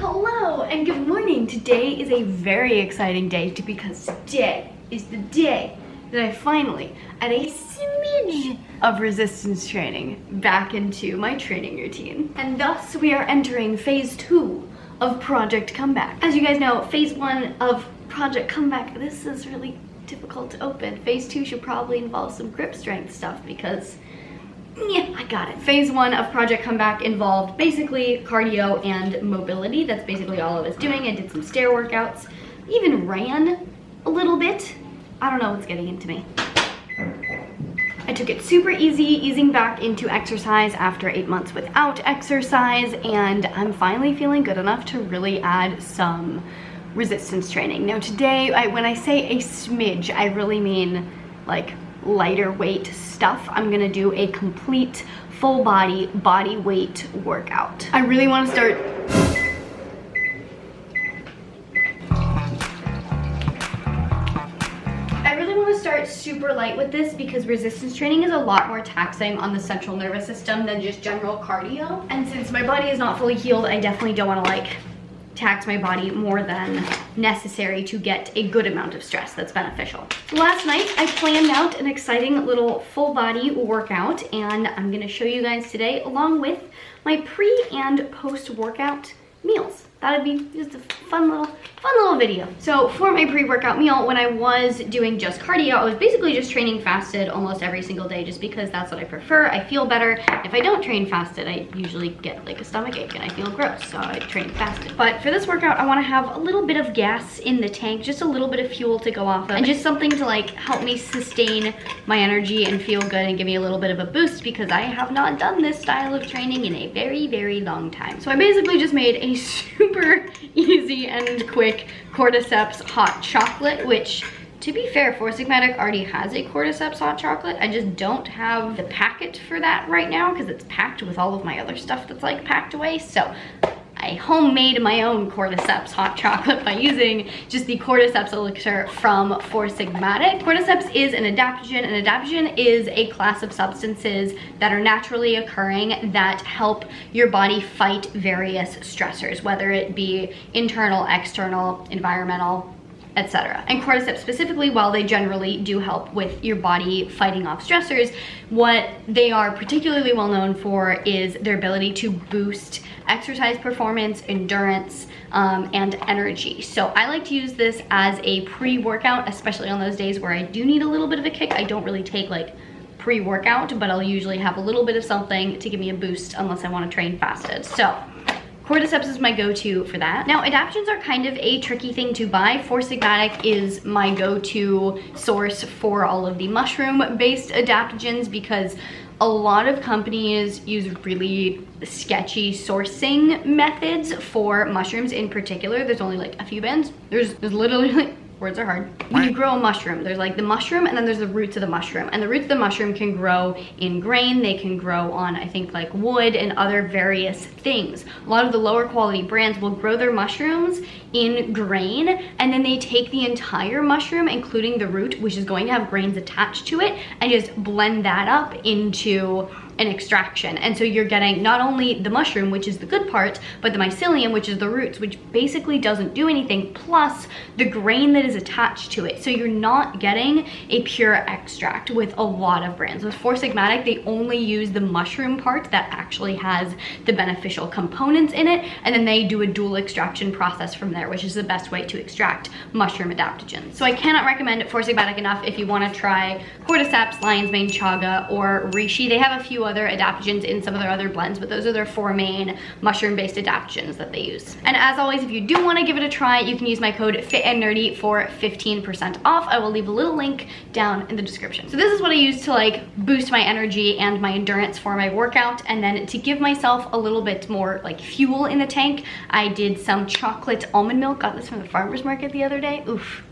Hello and good morning. Today is a very exciting day because today is the day that I finally add a smidge of resistance training back into my training routine. And thus we are entering phase 2 of Project Comeback. As you guys know, phase 1 of Project Comeback, this is really difficult to open. Phase 2 should probably involve some grip strength stuff because yeah, I got it. Phase 1 of Project Comeback involved basically cardio and mobility. That's basically all I was doing. I did some stair workouts, even ran a little bit. I don't know what's getting into me. I took it super easy, easing back into exercise after 8 months without exercise, and I'm finally feeling good enough to really add some resistance training. Now today, when I say a smidge, I really mean like lighter weight stuff. I'm gonna do a complete full body weight workout. I really want to start super light with this because resistance training is a lot more taxing on the central nervous system than just general cardio. And since my body is not fully healed, I definitely don't want to like tax my body more than necessary to get a good amount of stress that's beneficial. Last night I planned out an exciting little full body workout, and I'm going to show you guys today along with my pre and post workout meals. That'd be just a fun little video. So for my pre-workout meal, when I was doing just cardio, I was basically just training fasted almost every single day just because that's what I prefer. I feel better. If I don't train fasted, I usually get like a stomach ache and I feel gross, so I train fasted. But for this workout, I want to have a little bit of gas in the tank, just a little bit of fuel to go off of, and just something to like help me sustain my energy and feel good and give me a little bit of a boost because I have not done this style of training in a very, very long time. So I basically just made a super easy and quick cordyceps hot chocolate, which to be fair, Four Sigmatic already has a cordyceps hot chocolate. I just don't have the packet for that right now because it's packed with all of my other stuff that's like packed away. So I homemade my own cordyceps hot chocolate by using just the cordyceps elixir from Four Sigmatic. Cordyceps is an adaptogen. An adaptogen is a class of substances that are naturally occurring that help your body fight various stressors, whether it be internal, external, environmental, etc. And cordyceps specifically, while they generally do help with your body fighting off stressors, what they are particularly well known for is their ability to boost exercise performance, endurance, and energy. So I like to use this as a pre-workout, especially on those days where I do need a little bit of a kick. I don't really take like pre-workout, but I'll usually have a little bit of something to give me a boost unless I want to train fasted. So cordyceps is my go-to for that. Now, adaptogens are kind of a tricky thing to buy. Four Sigmatic is my go-to source for all of the mushroom-based adaptogens because a lot of companies use really sketchy sourcing methods for mushrooms in particular. There's only like a few bands. There's literally like, words are hard. When you grow a mushroom, there's like the mushroom and then there's the roots of the mushroom. And the roots of the mushroom can grow in grain. They can grow on, I think, like wood and other various things. A lot of the lower quality brands will grow their mushrooms in grain, and then they take the entire mushroom, including the root, which is going to have grains attached to it, and just blend that up into an extraction. And so you're getting not only the mushroom, which is the good part, but the mycelium, which is the roots, which basically doesn't do anything, plus the grain that is attached to it. So you're not getting a pure extract with a lot of brands. With Four Sigmatic, they only use the mushroom part that actually has the beneficial components in it, and then they do a dual extraction process from there, which is the best way to extract mushroom adaptogens. So I cannot recommend Four Sigmatic enough if you want to try cordyceps, lion's mane, chaga, or reishi. They have a few other adaptogens in some of their other blends, but those are their 4 main mushroom-based adaptogens that they use. And as always, if you do want to give it a try, you can use my code FitAndNerdy for 15% off. I will leave a little link down in the description. So this is what I use to like boost my energy and my endurance for my workout, and then to give myself a little bit more like fuel in the tank, I did some chocolate almond milk. Got this from the farmer's market the other day. Oof.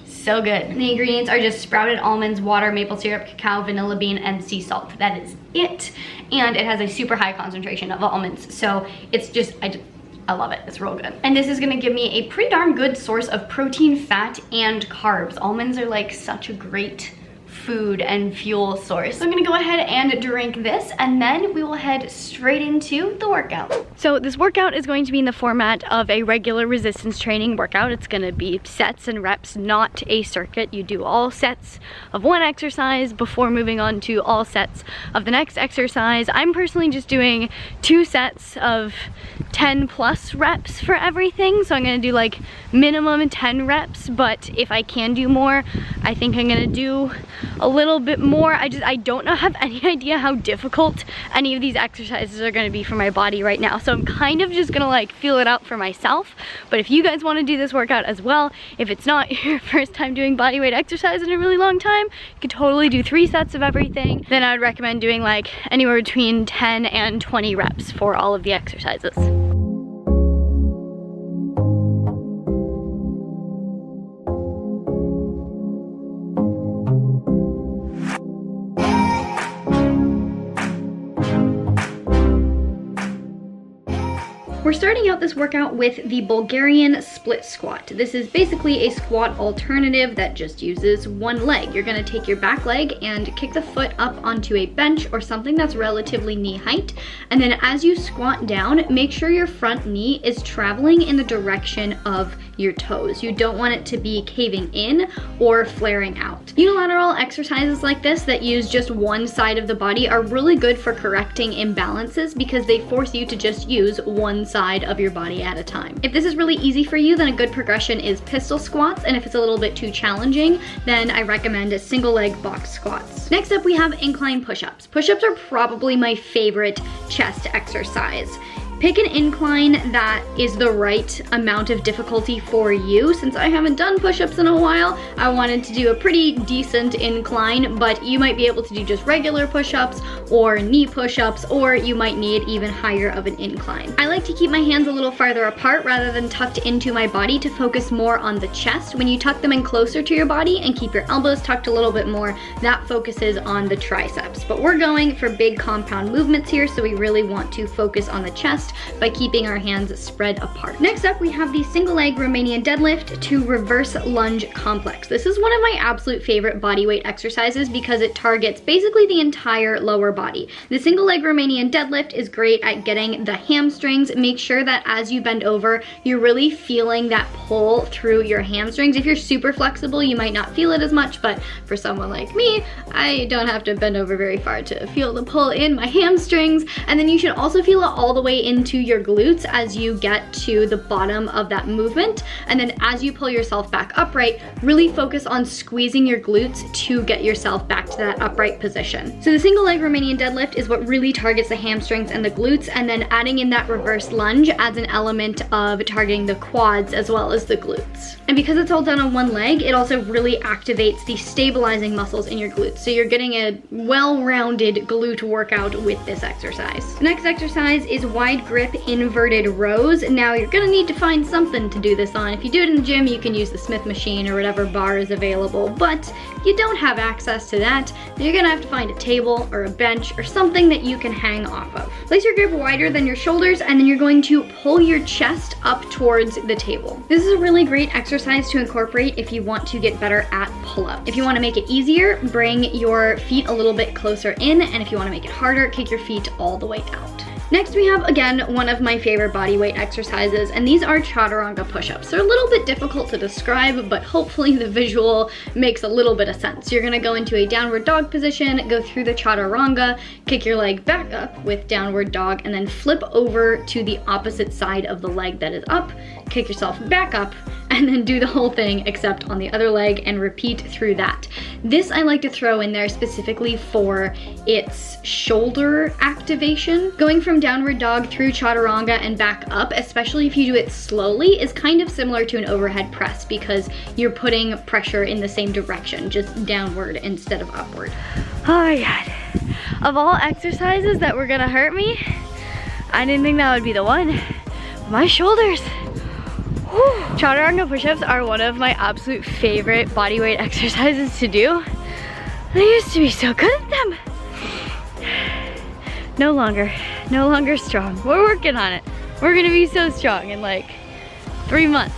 So good. And the ingredients are just sprouted almonds, water, maple syrup, cacao, vanilla bean, and sea salt. That is it. And it has a super high concentration of almonds. So it's just, I love it. It's real good. And this is gonna give me a pretty darn good source of protein, fat, and carbs. Almonds are like such a great food and fuel source. So I'm gonna go ahead and drink this, and then we will head straight into the workout. So this workout is going to be in the format of a regular resistance training workout. It's gonna be sets and reps, not a circuit. You do all sets of one exercise before moving on to all sets of the next exercise. I'm personally just doing 2 sets of 10 plus reps for everything. So I'm gonna do like minimum 10 reps, but if I can do more, I think I'm gonna do a little bit more. I don't have any idea how difficult any of these exercises are gonna be for my body right now. So I'm kind of just gonna like feel it out for myself. But if you guys wanna do this workout as well, if it's not your first time doing bodyweight exercise in a really long time, you could totally do 3 sets of everything. Then I would recommend doing like anywhere between 10 and 20 reps for all of the exercises. We're starting out this workout with the Bulgarian split squat. This is basically a squat alternative that just uses one leg. You're gonna take your back leg and kick the foot up onto a bench or something that's relatively knee height. And then as you squat down, make sure your front knee is traveling in the direction of your toes. You don't want it to be caving in or flaring out. Unilateral exercises like this that use just one side of the body are really good for correcting imbalances because they force you to just use one side of your body at a time. If this is really easy for you, then a good progression is pistol squats, and if it's a little bit too challenging, then I recommend single leg box squats. Next up, we have incline push-ups. Push-ups are probably my favorite chest exercise. Pick an incline that is the right amount of difficulty for you. Since I haven't done push-ups in a while, I wanted to do a pretty decent incline, but you might be able to do just regular push-ups or knee push-ups, or you might need even higher of an incline. I like to keep my hands a little farther apart rather than tucked into my body to focus more on the chest. When you tuck them in closer to your body and keep your elbows tucked a little bit more, that focuses on the triceps. But we're going for big compound movements here, so we really want to focus on the chest by keeping our hands spread apart. Next up, we have the single leg Romanian deadlift to reverse lunge complex. This is one of my absolute favorite bodyweight exercises because it targets basically the entire lower body. The single leg Romanian deadlift is great at getting the hamstrings. Make sure that as you bend over, you're really feeling that pull through your hamstrings. If you're super flexible, you might not feel it as much, but for someone like me, I don't have to bend over very far to feel the pull in my hamstrings. And then you should also feel it all the way into your glutes as you get to the bottom of that movement. And then as you pull yourself back upright, really focus on squeezing your glutes to get yourself back to that upright position. So the single leg Romanian deadlift is what really targets the hamstrings and the glutes, and then adding in that reverse lunge adds an element of targeting the quads as well as the glutes. And because it's all done on one leg, it also really activates the stabilizing muscles in your glutes. So you're getting a well-rounded glute workout with this exercise. The next exercise is wide grip inverted rows. Now you're gonna need to find something to do this on. If you do it in the gym, you can use the Smith machine or whatever bar is available, but if you don't have access to that, then you're gonna have to find a table or a bench or something that you can hang off of. Place your grip wider than your shoulders, and then you're going to pull your chest up towards the table. This is a really great exercise to incorporate if you want to get better at pull-ups. If you wanna make it easier, bring your feet a little bit closer in, and if you wanna make it harder, kick your feet all the way out. Next we have, again, one of my favorite bodyweight exercises, and these are Chaturanga Push Ups. They're a little bit difficult to describe, but hopefully the visual makes a little bit of sense. You're gonna go into a downward dog position, go through the Chaturanga, kick your leg back up with downward dog, and then flip over to the opposite side of the leg that is up, kick yourself back up, and then do the whole thing except on the other leg and repeat through that. This I like to throw in there specifically for its shoulder activation. Going from downward dog through Chaturanga and back up, especially if you do it slowly, is kind of similar to an overhead press because you're putting pressure in the same direction, just downward instead of upward. Oh my God. Of all exercises that were gonna hurt me, I didn't think that would be the one. My shoulders. Whew. Chaturanga push-ups are one of my absolute favorite bodyweight exercises to do. I used to be so good at them. No longer strong. We're working on it. We're gonna be so strong in like 3 months.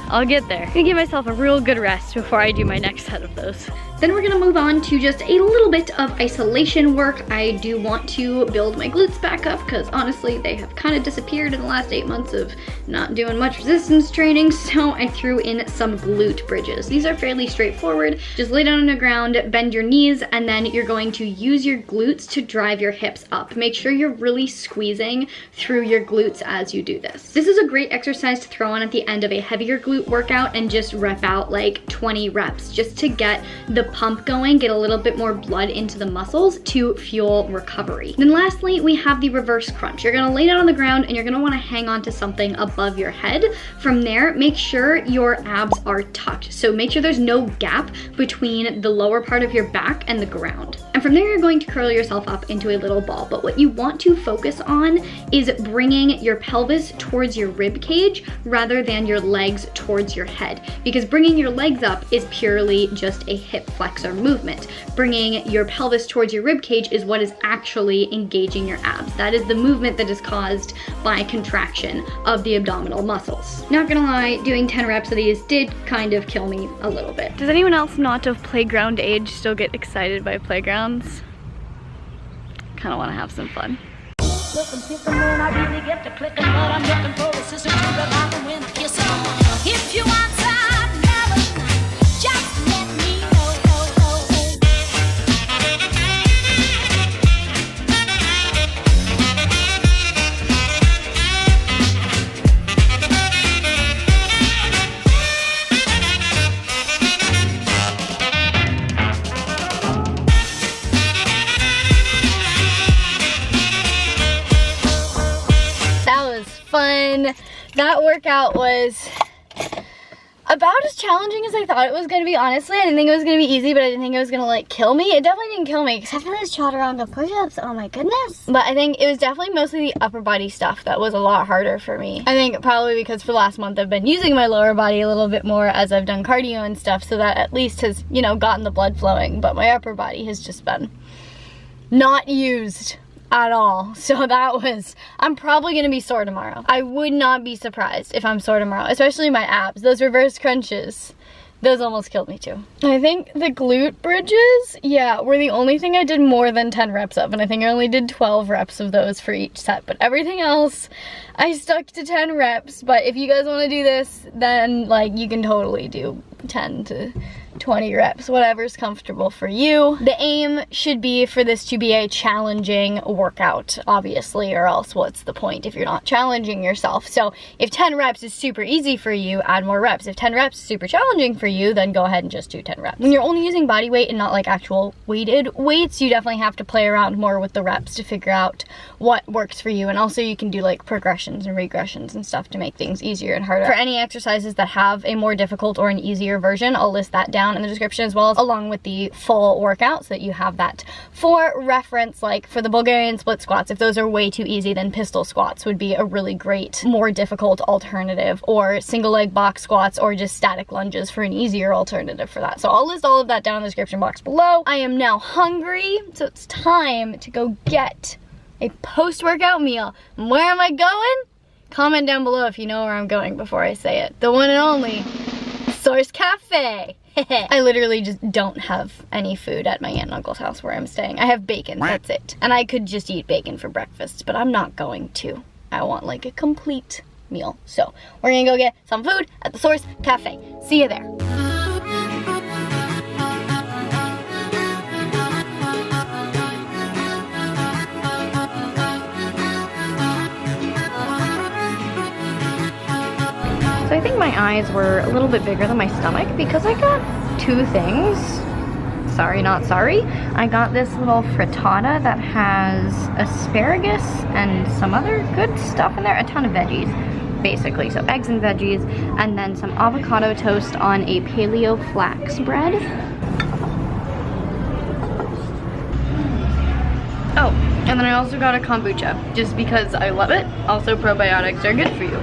I'll get there. I'm gonna give myself a real good rest before I do my next set of those. Then we're gonna move on to just a little bit of isolation work. I do want to build my glutes back up because honestly, they have kind of disappeared in the last 8 months of not doing much resistance training, so I threw in some glute bridges. These are fairly straightforward. Just lay down on the ground, bend your knees, and then you're going to use your glutes to drive your hips up. Make sure you're really squeezing through your glutes as you do this. This is a great exercise to throw on at the end of a heavier glute workout and just rep out like 20 reps just to get the pump going, get a little bit more blood into the muscles to fuel recovery. Then lastly, we have the reverse crunch. You're gonna lay down on the ground and you're gonna wanna hang on to something above your head. From there, make sure your abs are tucked. So make sure there's no gap between the lower part of your back and the ground. And from there, you're going to curl yourself up into a little ball. But what you want to focus on is bringing your pelvis towards your rib cage rather than your legs towards your head. Because bringing your legs up is purely just a hip flexor movement. Bringing your pelvis towards your rib cage is what is actually engaging your abs. That is the movement that is caused by contraction of the abdominal muscles. Not gonna lie, doing 10 reps of these did kind of kill me a little bit. Does anyone else not of playground age still get excited by playgrounds? Kind of want to have some fun. If you want some, never just let me know. That was fun. That workout was about as challenging as I thought it was gonna be, honestly. I didn't think it was gonna be easy, but I didn't think it was gonna like kill me. It definitely didn't kill me, except for those Chaturanga Push Ups, oh my goodness. But I think it was definitely mostly the upper body stuff that was a lot harder for me. I think probably because for the last month I've been using my lower body a little bit more as I've done cardio and stuff, so that at least has, you know, gotten the blood flowing, but my upper body has just been not used at all. So that was, I'm probably gonna be sore tomorrow. I would not be surprised if I'm sore tomorrow, especially my abs. Those reverse crunches, those almost killed me too. I think the glute bridges, yeah, were the only thing I did more than 10 reps of, and I think I only did 12 reps of those for each set, but everything else, I stuck to 10 reps. But if you guys wanna do this, then like you can totally do 10 to 20 reps, whatever's comfortable for you. The aim should be for this to be a challenging workout, obviously, or else what's the point if you're not challenging yourself? So if 10 reps is super easy for you, add more reps. If 10 reps is super challenging for you, then go ahead and just do 10 reps. When you're only using body weight and not like actual weighted weights, you definitely have to play around more with the reps to figure out what works for you. And also you can do like progressions and regressions and stuff to make things easier and harder. For any exercises that have a more difficult or an easier version, I'll list that down in the description as well, as along with the full workout, so that you have that for reference. Like for the Bulgarian split squats, if those are way too easy, then pistol squats would be a really great, more difficult alternative, or single leg box squats, or just static lunges for an easier alternative for that. So I'll list all of that down in the description box below. I am now hungry, so it's time to go get a post-workout meal. Where am I going? Comment down below if you know where I'm going before I say it. The one and only Source Cafe. I literally just don't have any food at my aunt and uncle's house where I'm staying. I have bacon, that's it. And I could just eat bacon for breakfast, but I'm not going to. I want like a complete meal. So we're gonna go get some food at the Source Cafe. See you there. So I think my eyes were a little bit bigger than my stomach because I got two things. Sorry, not sorry. I got this little frittata that has asparagus and some other good stuff in there. A ton of veggies, basically. So eggs and veggies, and then some avocado toast on a paleo flax bread. Oh, and then I also got a kombucha, just because I love it. Also, probiotics are good for you.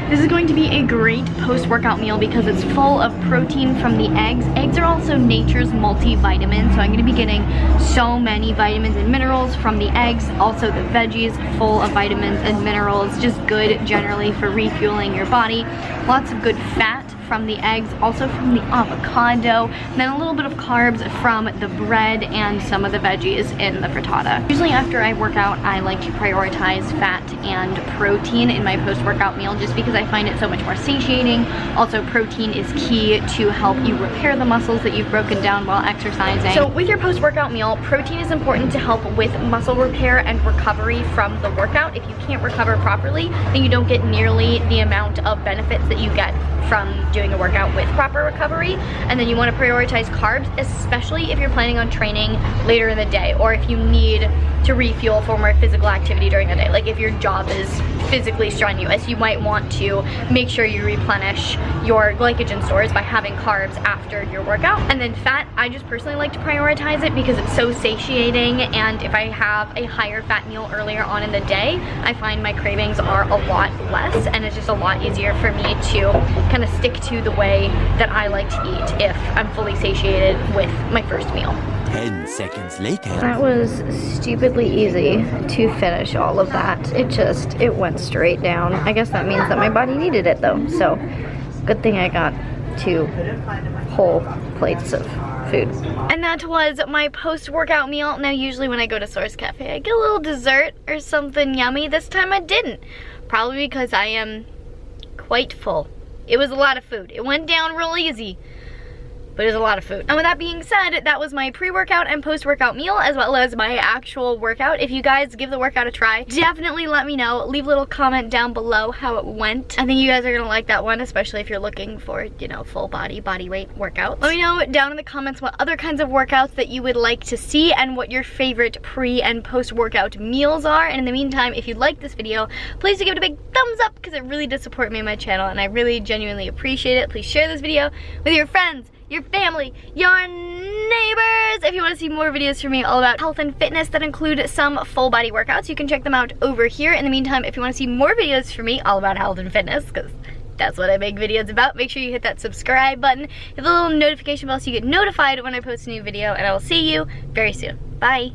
This is going to be a great post-workout meal because it's full of protein from the eggs. Eggs are also nature's multivitamin, so I'm going to be getting so many vitamins and minerals from the eggs. Also the veggies, full of vitamins and minerals, just good generally for refueling your body. Lots of good fat from the eggs, also from the avocado, and then a little bit of carbs from the bread and some of the veggies in the frittata. Usually after I work out, I like to prioritize fat and protein in my post-workout meal just because I find it so much more satiating. Also, protein is key to help you repair the muscles that you've broken down while exercising. So with your post-workout meal, protein is important to help with muscle repair and recovery from the workout. If you can't recover properly, then you don't get nearly the amount of benefits that you get from doing a workout with proper recovery. And then you want to prioritize carbs, especially if you're planning on training later in the day, or if you need to refuel for more physical activity during the day. Like if your job is physically strenuous, you might want to make sure you replenish your glycogen stores by having carbs after your workout. And then fat, I just personally like to prioritize it because it's so satiating, and if I have a higher fat meal earlier on in the day, I find my cravings are a lot less, and it's just a lot easier for me to kind of stick to the way that I like to eat if I'm fully satiated with my first meal. 10 seconds later. That was stupidly easy to finish all of that. It went straight down. I guess that means that my body needed it though. So good thing I got 2 whole plates of food. And that was my post-workout meal. Now usually when I go to Source Cafe, I get a little dessert or something yummy. This time I didn't. Probably because I am quite full. It was a lot of food. It went down real easy, but it was a lot of food. And with that being said, that was my pre-workout and post-workout meal, as well as my actual workout. If you guys give the workout a try, definitely let me know. Leave a little comment down below how it went. I think you guys are gonna like that one, especially if you're looking for, you know, full body weight workouts. Let me know down in the comments what other kinds of workouts that you would like to see and what your favorite pre and post-workout meals are. And in the meantime, if you like this video, please do give it a big thumbs up because it really does support me and my channel, and I really genuinely appreciate it. Please share this video with your friends, your family, your neighbors. If you want to see more videos from me all about health and fitness that include some full body workouts, you can check them out over here. In the meantime, if you want to see more videos from me all about health and fitness, because that's what I make videos about, make sure you hit that subscribe button, hit the little notification bell so you get notified when I post a new video, and I will see you very soon. Bye.